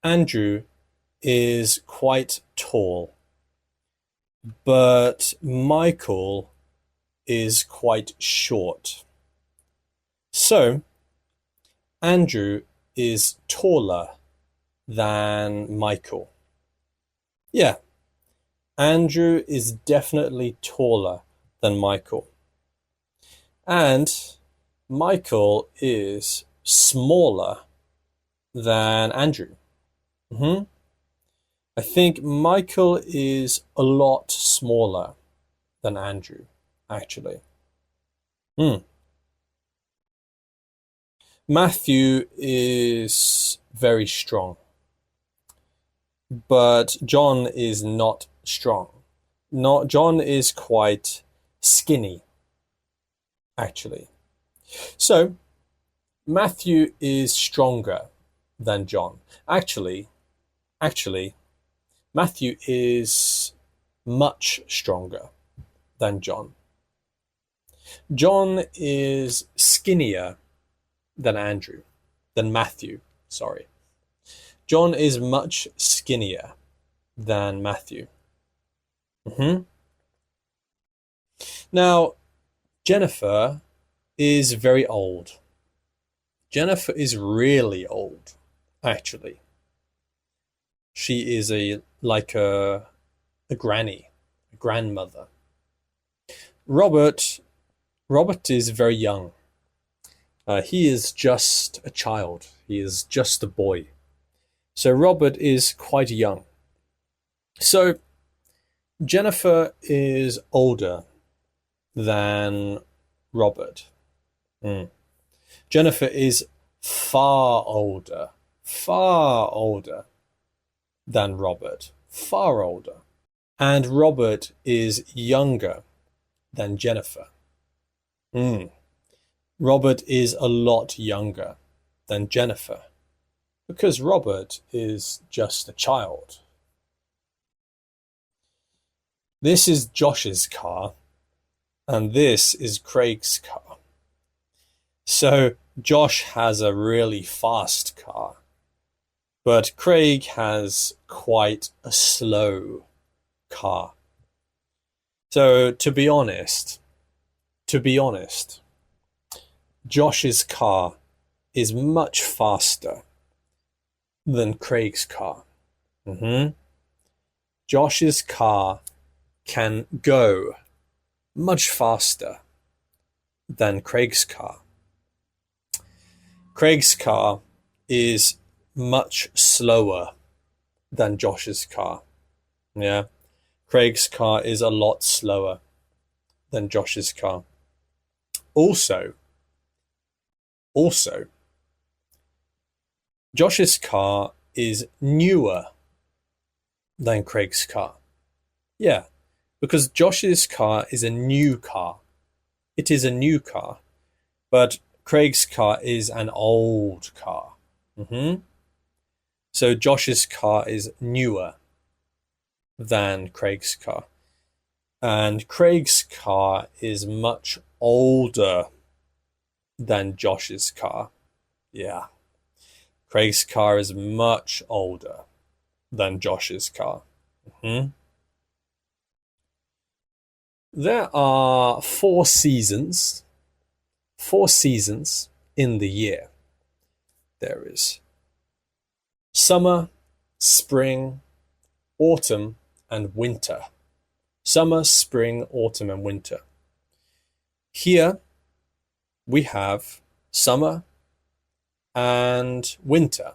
Andrew is quite tall, but Michael is quite short. So, Andrew is taller than Michael. Yeah, Andrew is definitely taller than Michael. And Michael is smaller than Andrew. I think Michael is a lot smaller than Andrew, actually. Matthew is very strong, but John is not strong. John is quite skinny, actually. So, Matthew is stronger than John. Actually, Matthew is much stronger than John. John is skinnier than Matthew, sorry. John is much skinnier than Matthew. Now, Jennifer is very old. Jennifer is really old, actually. She is like a granny, a grandmother. Robert is very young. He is just a child. He is just a boy. So Robert is quite young. So Jennifer is older than Robert. Jennifer is far older than Robert. Far older. And Robert is younger than Jennifer. Robert is a lot younger than Jennifer because Robert is just a child. This is Josh's car and this is Craig's car. So Josh has a really fast car, but Craig has quite a slow car. So to be honest, Josh's car is much faster than Craig's car. Josh's car can go much faster than Craig's car. Craig's car is much slower than Josh's car. Yeah, Craig's car is a lot slower than Josh's car. Also, Josh's car is newer than Craig's car. Yeah, because Josh's car is a new car. It is a new car, but Craig's car is an old car. So Josh's car is newer than Craig's car. And Craig's car is much older than Josh's car. Yeah. Craig's car is much older than Josh's car. There are 4 seasons. 4 seasons in the year. There is summer, spring, autumn, and winter. Summer, spring, autumn, and winter. Here we have summer and winter.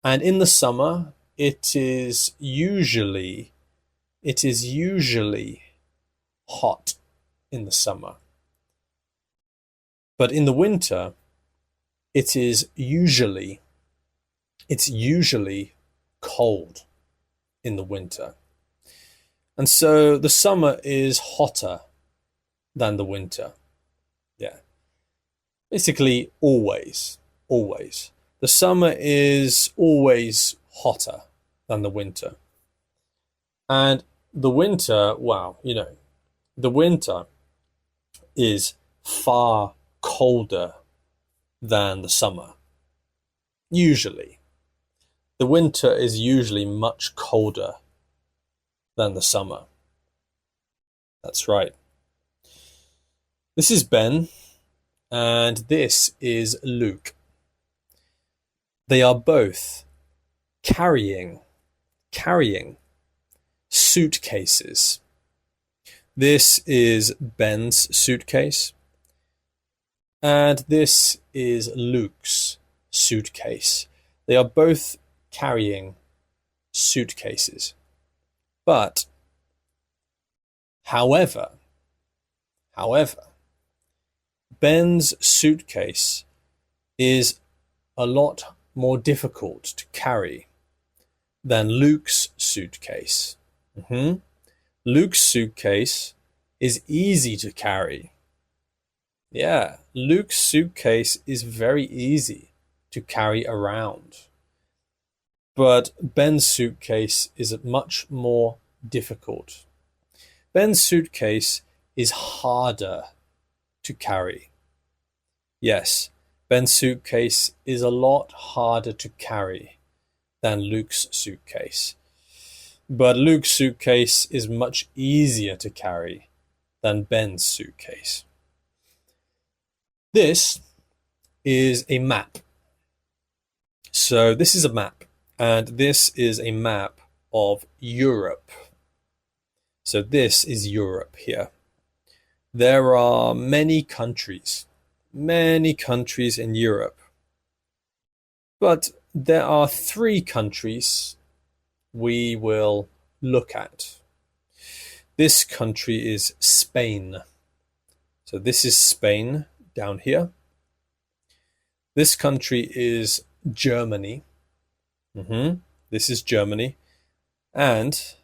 And in the summer, it is usually hot in the summer. But in the winter, it's usually cold in the winter. And so the summer is hotter than the winter. Yeah. Basically, always. The summer is always hotter than the winter. And the winter, the winter is far colder than the summer. Usually. The winter is usually much colder than the summer. That's right. This is Ben, and this is Luke. They are both carrying suitcases. This is Ben's suitcase, and this is Luke's suitcase. They are both carrying suitcases. But, however, Ben's suitcase is a lot more difficult to carry than Luke's suitcase. Luke's suitcase is easy to carry. Yeah, Luke's suitcase is very easy to carry around. But Ben's suitcase is much more difficult. Ben's suitcase is harder to carry. Yes, Ben's suitcase is a lot harder to carry than Luke's suitcase. But Luke's suitcase is much easier to carry than Ben's suitcase. This is a map. So this is a map, and this is a map of Europe. So this is Europe here. There are many countries in Europe. But there are 3 countries we will look at. This country is Spain. So this is Spain down here. This country is Germany. This is Germany. And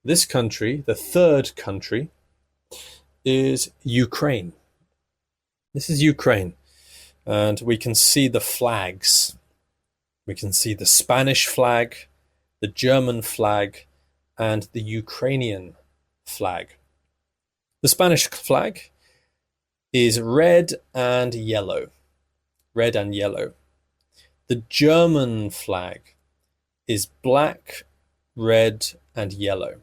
this country, the 3rd country, is Ukraine. This is Ukraine. And we can see the flags. We can see the Spanish flag, the German flag, and the Ukrainian flag. The Spanish flag is red and yellow. Red and yellow. The German flag is black, red, and yellow.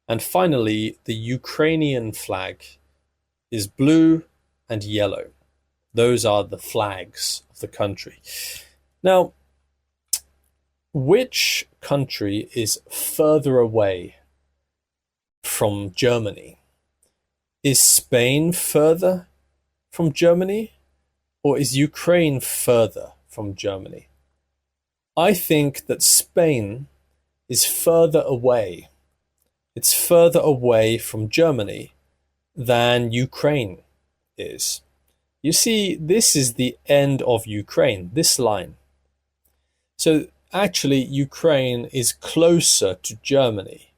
And finally, the Ukrainian flag is blue and yellow. Those are the flags of the country. Now, which country is further away from Germany? Is Spain further from Germany, or is Ukraine further from Germany? I think that Spain is further away. It's further away from Germany than Ukraine is. You see, this is the end of Ukraine, this line. So actually, Ukraine is closer to Germany.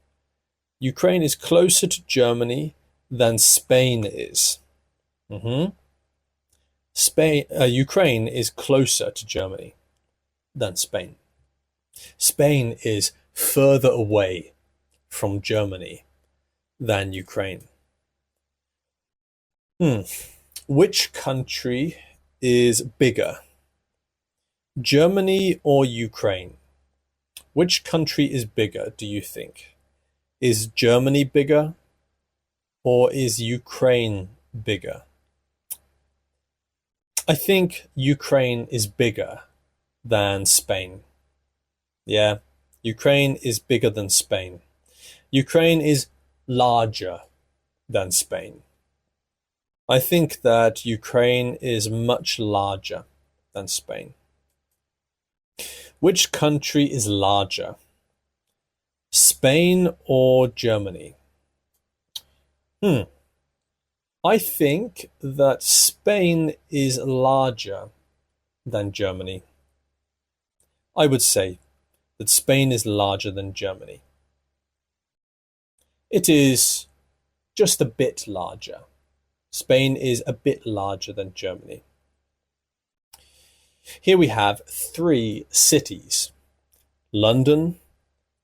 Ukraine is closer to Germany than Spain is. Ukraine is closer to Germany than Spain. Spain is further away from Germany than Ukraine. Which country is bigger? Germany or Ukraine? Which country is bigger, do you think? Is Germany bigger, or is Ukraine bigger? I think Ukraine is bigger than Spain. Yeah, Ukraine is bigger than Spain. Ukraine is larger than Spain. I think that Ukraine is much larger than Spain. Which country is larger? Spain or Germany? I think that Spain is larger than Germany. I would say that Spain is larger than Germany. It is just a bit larger. Spain is a bit larger than Germany. Here we have 3 cities: London,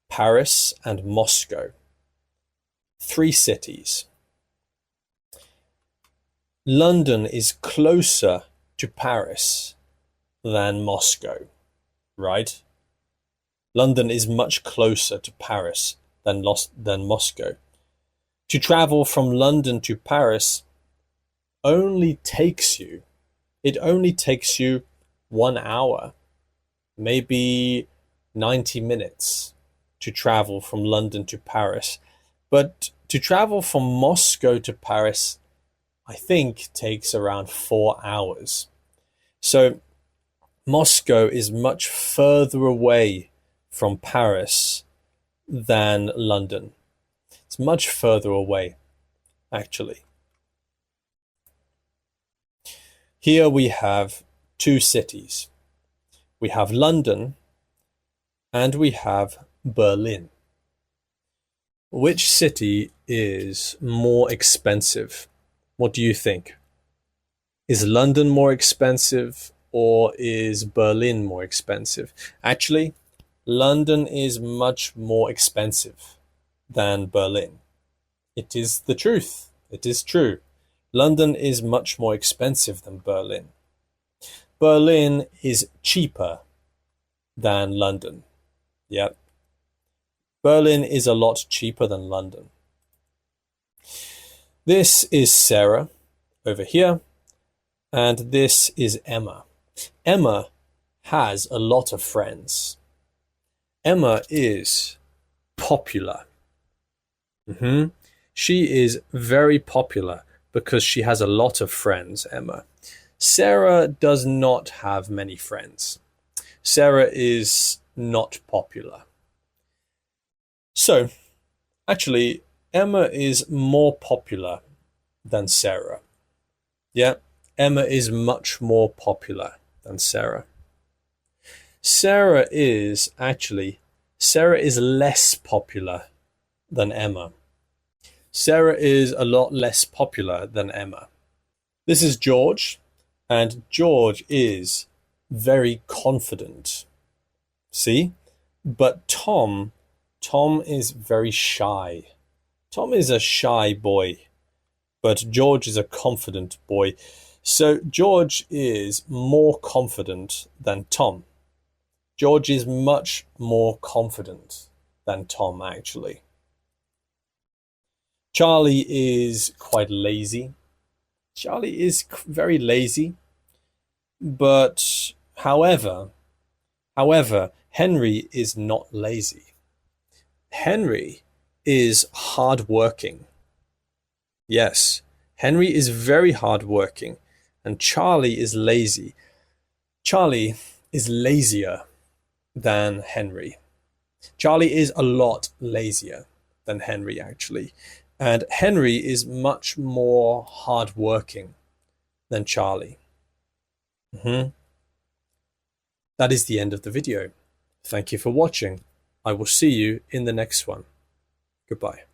Paris, and Moscow. 3 cities. London is closer to Paris than Moscow, right? London is much closer to Paris than Moscow. To travel from London to Paris only takes you 1 hour, maybe 90 minutes to travel from London to Paris. But to travel from Moscow to Paris, I think takes around 4 hours. So Moscow is much further away from Paris than London. It's much further away, actually. Here we have two cities. We have London and we have Berlin. Which city is more expensive? What do you think? Is London more expensive or is Berlin more expensive? Actually, London is much more expensive than Berlin. It is the truth. It is true. London is much more expensive than Berlin. Berlin is cheaper than London. Yep. Berlin is a lot cheaper than London. This is Sarah over here, and this is Emma. Emma has a lot of friends. Emma is popular. She is very popular because she has a lot of friends, Emma. Sarah does not have many friends. Sarah is not popular. So, actually, Emma is more popular than Sarah. Yeah, Emma is much more popular than Sarah. Sarah is less popular than Emma. Sarah is a lot less popular than Emma. This is George, and George is very confident. See? But Tom is very shy. Tom is a shy boy, but George is a confident boy. So George is more confident than Tom. George is much more confident than Tom, actually. Charlie is quite lazy. Charlie is very lazy. But however, Henry is not lazy. Henry is hardworking. Yes, Henry is very hardworking, and Charlie is lazy. Charlie is lazier than Henry. Charlie is a lot lazier than Henry, actually. And Henry is much more hardworking than Charlie. That is the end of the video. Thank you for watching. I will see you in the next one. Goodbye.